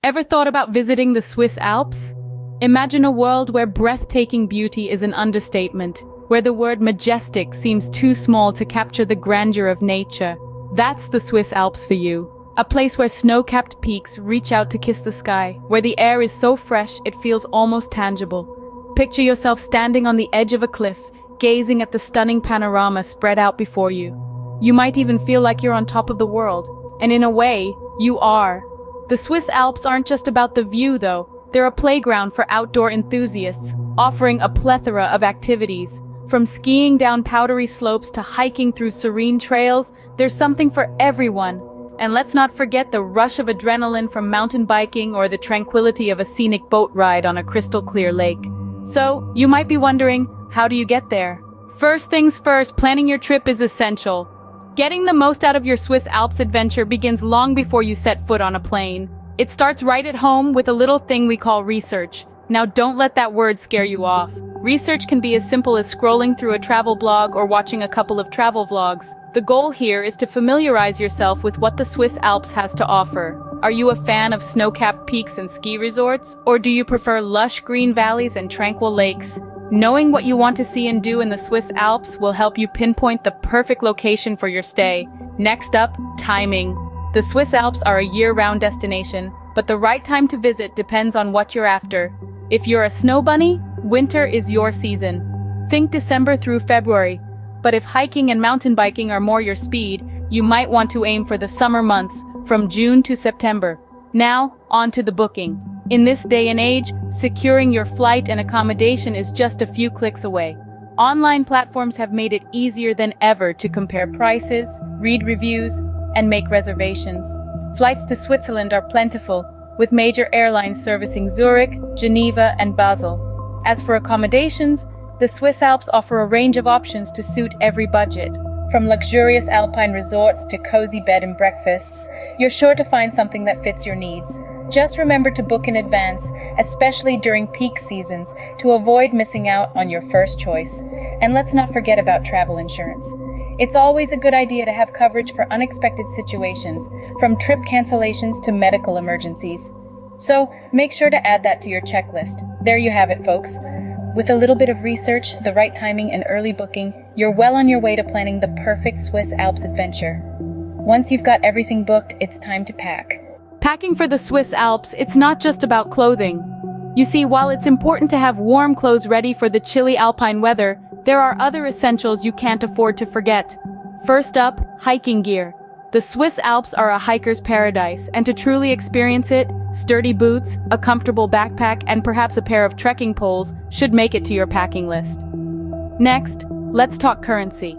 Ever thought about visiting the Swiss Alps? Imagine a world where breathtaking beauty is an understatement, where the word majestic seems too small to capture the grandeur of nature. That's the Swiss Alps for you. A place where snow-capped peaks reach out to kiss the sky, where the air is so fresh it feels almost tangible. Picture yourself standing on the edge of a cliff, gazing at the stunning panorama spread out before you. You might even feel like you're on top of the world, and in a way, you are. The Swiss Alps aren't just about the view, though. They're a playground for outdoor enthusiasts, offering a plethora of activities. From skiing down powdery slopes to hiking through serene trails, there's something for everyone. And let's not forget the rush of adrenaline from mountain biking or the tranquility of a scenic boat ride on a crystal-clear lake. So, you might be wondering, how do you get there? First things first, planning your trip is essential. Getting the most out of your Swiss Alps adventure begins long before you set foot on a plane. It starts right at home with a little thing we call research. Now don't let that word scare you off. Research can be as simple as scrolling through a travel blog or watching a couple of travel vlogs. The goal here is to familiarize yourself with what the Swiss Alps has to offer. Are you a fan of snow-capped peaks and ski resorts? Or do you prefer lush green valleys and tranquil lakes? Knowing what you want to see and do in the Swiss Alps will help you pinpoint the perfect location for your stay. Next up, timing. The Swiss Alps are a year-round destination, but the right time to visit depends on what you're after. If you're a snow bunny, winter is your season. Think December through February. But if hiking and mountain biking are more your speed, you might want to aim for the summer months, from June to September. Now, on to the booking. In this day and age, securing your flight and accommodation is just a few clicks away. Online platforms have made it easier than ever to compare prices, read reviews, and make reservations. Flights to Switzerland are plentiful, with major airlines servicing Zurich, Geneva, and Basel. As for accommodations, the Swiss Alps offer a range of options to suit every budget. From luxurious alpine resorts to cozy bed and breakfasts, you're sure to find something that fits your needs. Just remember to book in advance, especially during peak seasons, to avoid missing out on your first choice. And let's not forget about travel insurance. It's always a good idea to have coverage for unexpected situations, from trip cancellations to medical emergencies. So, make sure to add that to your checklist. There you have it, folks. With a little bit of research, the right timing, and early booking, you're well on your way to planning the perfect Swiss Alps adventure. Once you've got everything booked, it's time to pack. Packing for the Swiss Alps, it's not just about clothing. You see, while it's important to have warm clothes ready for the chilly alpine weather, there are other essentials you can't afford to forget. First up, hiking gear. The Swiss Alps are a hiker's paradise, and to truly experience it, sturdy boots, a comfortable backpack, and perhaps a pair of trekking poles should make it to your packing list. Next, let's talk currency.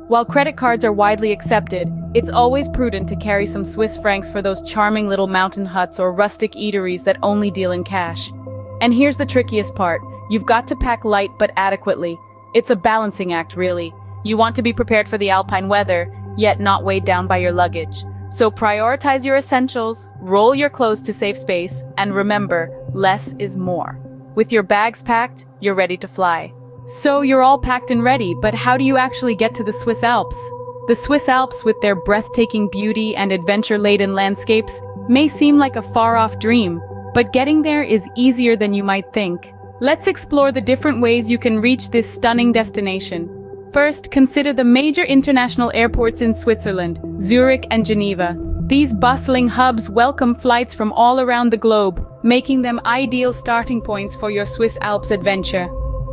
While credit cards are widely accepted, it's always prudent to carry some Swiss francs for those charming little mountain huts or rustic eateries that only deal in cash. And here's the trickiest part. You've got to pack light but adequately. It's a balancing act, really. You want to be prepared for the alpine weather, yet not weighed down by your luggage. So prioritize your essentials, roll your clothes to save space, and remember, less is more. With your bags packed, you're ready to fly. So you're all packed and ready, but how do you actually get to the Swiss Alps? The Swiss Alps, with their breathtaking beauty and adventure-laden landscapes, may seem like a far-off dream, but getting there is easier than you might think. Let's explore the different ways you can reach this stunning destination. First, consider the major international airports in Switzerland, Zurich and Geneva. These bustling hubs welcome flights from all around the globe, making them ideal starting points for your Swiss Alps adventure.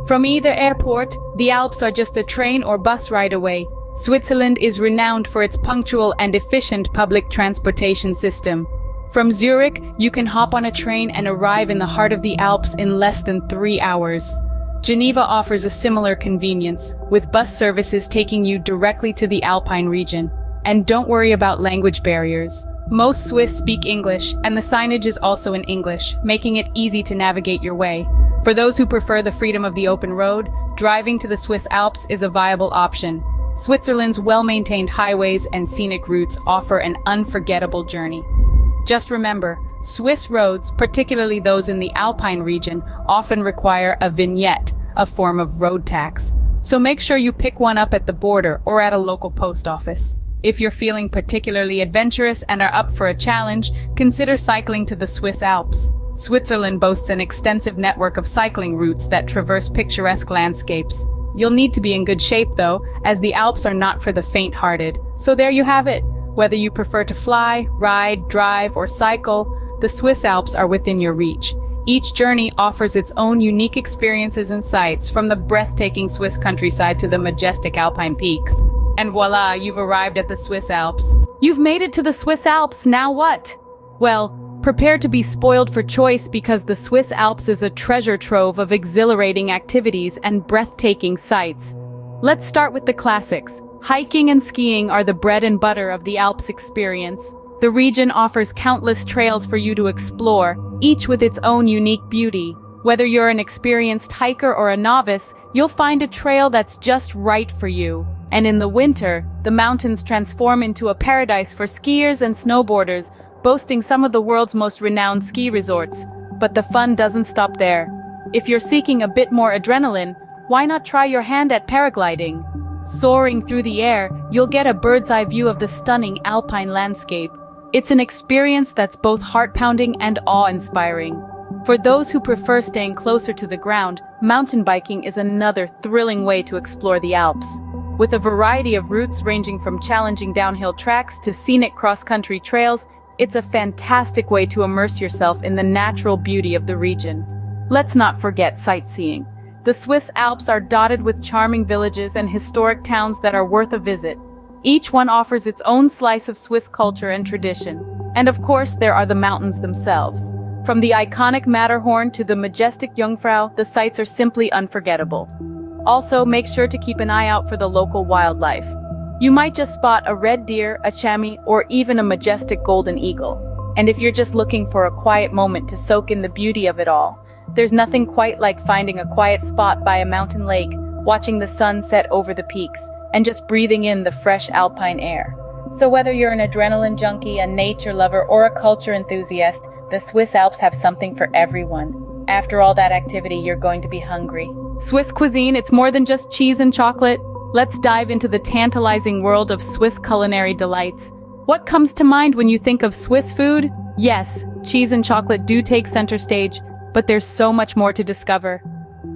From either airport, the Alps are just a train or bus ride away. Switzerland is renowned for its punctual and efficient public transportation system. From Zurich, you can hop on a train and arrive in the heart of the Alps in less than 3 hours. Geneva offers a similar convenience, with bus services taking you directly to the Alpine region. And don't worry about language barriers. Most Swiss speak English, and the signage is also in English, making it easy to navigate your way. For those who prefer the freedom of the open road, driving to the Swiss Alps is a viable option. Switzerland's well-maintained highways and scenic routes offer an unforgettable journey. Just remember, Swiss roads, particularly those in the Alpine region, often require a vignette, a form of road tax. So make sure you pick one up at the border or at a local post office. If you're feeling particularly adventurous and are up for a challenge, consider cycling to the Swiss Alps. Switzerland boasts an extensive network of cycling routes that traverse picturesque landscapes. You'll need to be in good shape though, as the Alps are not for the faint-hearted. So there you have it. Whether you prefer to fly, ride, drive, or cycle, the Swiss Alps are within your reach. Each journey offers its own unique experiences and sights, from the breathtaking Swiss countryside to the majestic alpine peaks. And voila, you've arrived at the Swiss Alps. You've made it to the Swiss Alps, now what? Well, prepare to be spoiled for choice, because the Swiss Alps is a treasure trove of exhilarating activities and breathtaking sights. Let's start with the classics. Hiking and skiing are the bread and butter of the Alps experience. The region offers countless trails for you to explore, each with its own unique beauty. Whether you're an experienced hiker or a novice, you'll find a trail that's just right for you. And in the winter, the mountains transform into a paradise for skiers and snowboarders, boasting some of the world's most renowned ski resorts. But the fun doesn't stop there. If you're seeking a bit more adrenaline, why not try your hand at paragliding? Soaring through the air, you'll get a bird's-eye view of the stunning alpine landscape. It's an experience that's both heart-pounding and awe-inspiring. For those who prefer staying closer to the ground, mountain biking is another thrilling way to explore the Alps. With a variety of routes ranging from challenging downhill tracks to scenic cross-country trails, it's a fantastic way to immerse yourself in the natural beauty of the region. Let's not forget sightseeing. The Swiss Alps are dotted with charming villages and historic towns that are worth a visit. Each one offers its own slice of Swiss culture and tradition. And of course, there are the mountains themselves. From the iconic Matterhorn to the majestic Jungfrau, the sights are simply unforgettable. Also, make sure to keep an eye out for the local wildlife. You might just spot a red deer, a chamois, or even a majestic golden eagle. And if you're just looking for a quiet moment to soak in the beauty of it all, there's nothing quite like finding a quiet spot by a mountain lake, watching the sun set over the peaks, and just breathing in the fresh alpine air. So whether you're an adrenaline junkie, a nature lover, or a culture enthusiast, the Swiss Alps have something for everyone. After all that activity, you're going to be hungry. Swiss cuisine, it's more than just cheese and chocolate. Let's dive into the tantalizing world of Swiss culinary delights. What comes to mind when you think of Swiss food? Yes, cheese and chocolate do take center stage, but there's so much more to discover.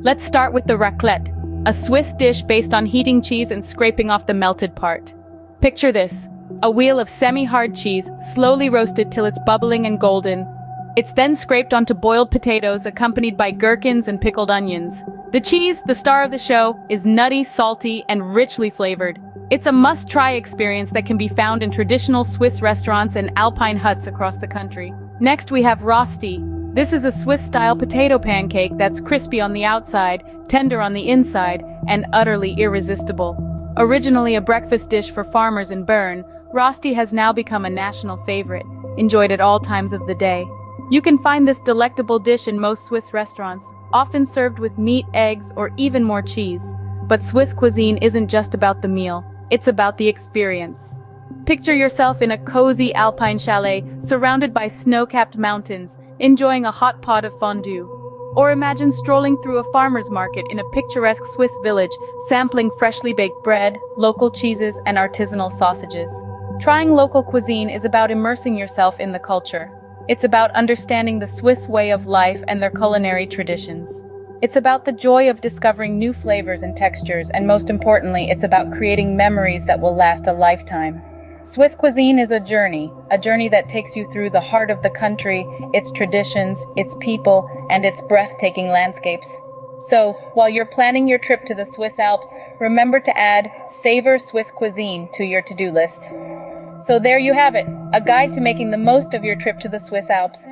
Let's start with the raclette, a Swiss dish based on heating cheese and scraping off the melted part. Picture this, a wheel of semi-hard cheese, slowly roasted till it's bubbling and golden. It's then scraped onto boiled potatoes, accompanied by gherkins and pickled onions. The cheese, the star of the show, is nutty, salty, and richly flavored. It's a must-try experience that can be found in traditional Swiss restaurants and alpine huts across the country. Next, we have Rösti. This is a Swiss-style potato pancake that's crispy on the outside, tender on the inside, and utterly irresistible. Originally a breakfast dish for farmers in Bern, Rösti has now become a national favorite, enjoyed at all times of the day. You can find this delectable dish in most Swiss restaurants, often served with meat, eggs, or even more cheese. But Swiss cuisine isn't just about the meal, it's about the experience. Picture yourself in a cozy alpine chalet, surrounded by snow-capped mountains, enjoying a hot pot of fondue. Or imagine strolling through a farmer's market in a picturesque Swiss village, sampling freshly baked bread, local cheeses, and artisanal sausages. Trying local cuisine is about immersing yourself in the culture. It's about understanding the Swiss way of life and their culinary traditions. It's about the joy of discovering new flavors and textures, and most importantly, it's about creating memories that will last a lifetime. Swiss cuisine is a journey that takes you through the heart of the country, its traditions, its people, and its breathtaking landscapes. So, while you're planning your trip to the Swiss Alps, remember to add Savor Swiss Cuisine to your to-do list. So there you have it, a guide to making the most of your trip to the Swiss Alps.